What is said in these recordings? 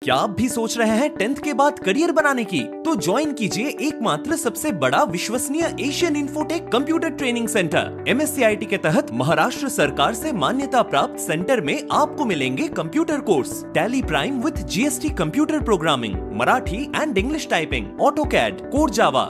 क्या आप भी सोच रहे हैं 10th के बाद करियर बनाने की? तो ज्वाइन कीजिए एकमात्र सबसे बड़ा विश्वसनीय Asian Infotech computer training centre. MSCIT के तहत महाराष्ट्र सरकार से मान्यता प्राप्त सेंटर में आपको मिलेंगे computer course, Tally Prime with GST computer programming, Marathi and English typing, AutoCAD, core Java,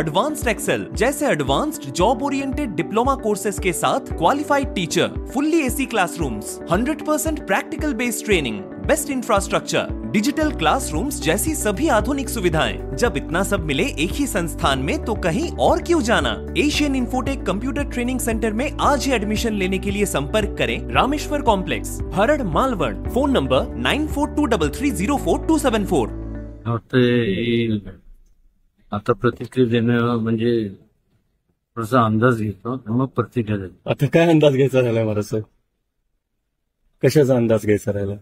advanced Excel जैसे advanced job oriented diploma courses के साथ qualified teacher, fully AC classrooms, 100% practical based training, best infrastructure, digital classrooms जैसी सभी आधुनिक सुविधाएं। जब इतना सब मिले एक ही संस्थान में तो कहीं और क्यों जाना? Asian Infotech computer training centre में आज ही एडमिशन लेने के लिए संपर्क करें Rameshwar complex, Harad, Malvan. Phone number 9423304274। आता प्रतिक्रिया देणं म्हणजे थोडासा अंदाज घेतो मग प्रतिक्रिया देतो। आता काय अंदाज घ्यायचा राहिला मला सर? कशाचा अंदाज घ्यायचा राहिला?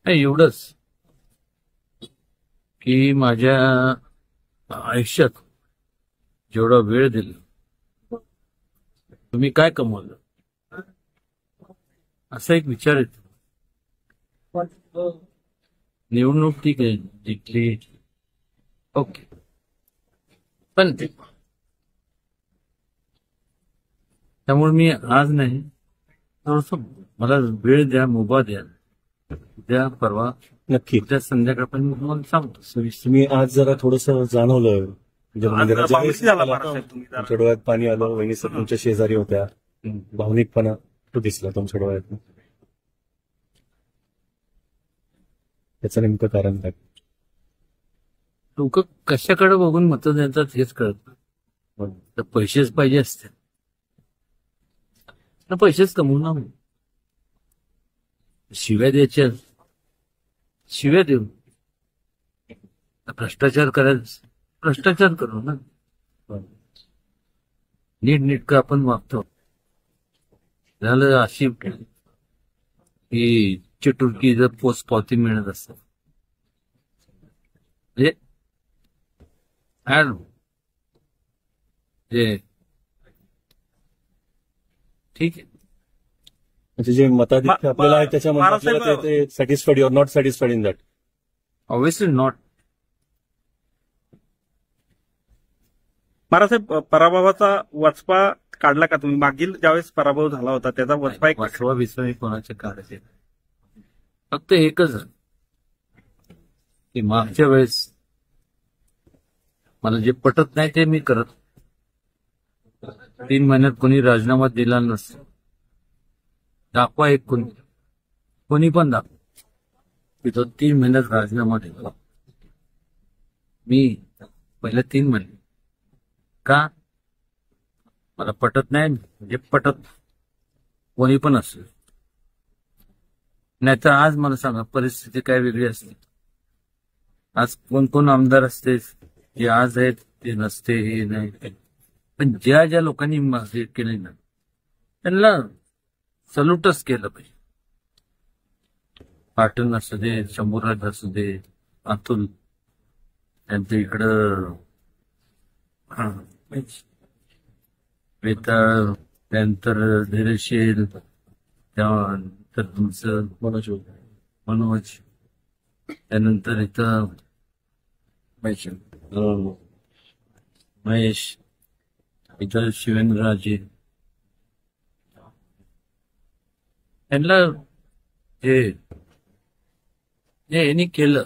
नाही एवढंच की माझ्या आयुष्यात जेवढा वेळ दिला तुम्ही काय कमवलं असा एक विचार येतो। निवडणूक ठीक आहे, जिंकली, ओके, पण त्यामुळे मी आज नाही, थोडस मला वेळ द्या, मुभा द्या, उद्या परवा नक्की उद्या संध्याकाळपर्यंत मी तुम्हाला सांगतो। तुम्ही आज जरा थोडस जाणवलं म्हणजे मंदिराच्या वेळेस तुमच्या डोळ्यात पाणी आलं, वहिनी सर तुमच्या शेजारी होत्या, भावनिकपणा तो दिसला तुमच्या डोळ्यात। त्याचं नेमकं कारण काय? लोक कशाकडे बघून मतं देतात हेच कळत, तर पैसेच पाहिजे असते ना, पैसेच कमवून शिव्या द्यायच्या, शिव्या देऊ, भ्रष्टाचार करायचा, भ्रष्टाचार करू ना, नीटनेटकं आपण वागतो। झालं अशी ही चिटुरकी जर पोच पावती मिळत असत म्हणजे ठीक आहे, म्हणजे जे मताधिक्य आपल्याला आहे त्याच्यामध्ये ते satisfied, your not satisfied in that? Obviously not. महाराजसाहेब, पराभवाचा वचपा काढला का तुम्ही? मागील ज्यावेळेस पराभव झाला होता त्याचा वचपा एक वचपा विसवा कोणाचे काढायचे, फक्त एकच की मागच्या वेळेस मला जे पटत नाही ते मी करत, 3 महिन्यात कोणी राजीनामा दिला नसतो, दाखवा एक कोणी पण दाखवा मी तो 3 महिन्यात राजीनामा दिला। मी पहिल्या 3 महिने का मला पटत नाही, म्हणजे पटत कोणी पण असेल, नाहीतर आज मला सांगा परिस्थिती काय वेगळी असते। आज कोण कोण आमदार असते जे आज आहेत ते नसते, हे नाही, पण ज्या ज्या लोकांनी हे केले ना त्यांना सल्यूटच केलं पाहिजे। पाटण असू दे, शंभूराज असू दे, अतुल त्यांच्या इकडं वेताळ, त्यानंतर धैर्यशील, त्यानंतर तुमचं मनोज, त्यानंतर इथं महेश, इथं शिवेंद्रराजे, त्यांना जे यांनी केलं